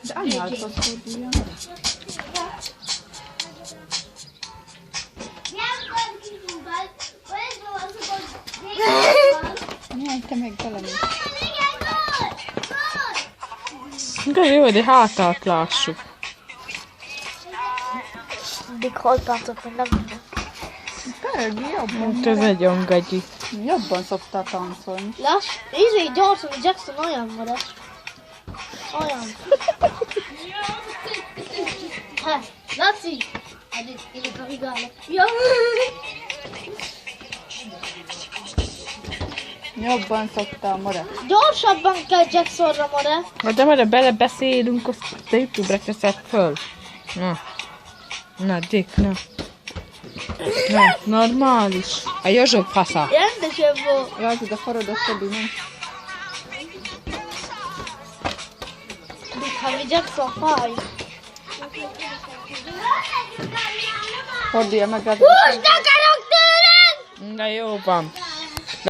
De anyádhoz forduljon. Jaj, te meg belemész. De jó, de hátát lássuk. Mindig hallgatok, hogy nem tudom. Pergi, jobban. Hát ez egy angagyi. Jobban szoktál táncolni. Lass, ízé, gyorsan, hogy Jackson olyan magas. Olyan. Hát, Laci! Én a vigálok. Ja. Jobban szoktál, more. Gyorsabban kell Jacksonra, more. De már belebeszélünk, azt a YouTube-ra teszed föl. Na, Dick, na. Na, normális. A József fasza. Rendesen volt. Jaj, de forrod a többi, nem? Become Jackson 5. Fordulja meg az... Húsd a karaktered! Na jó van.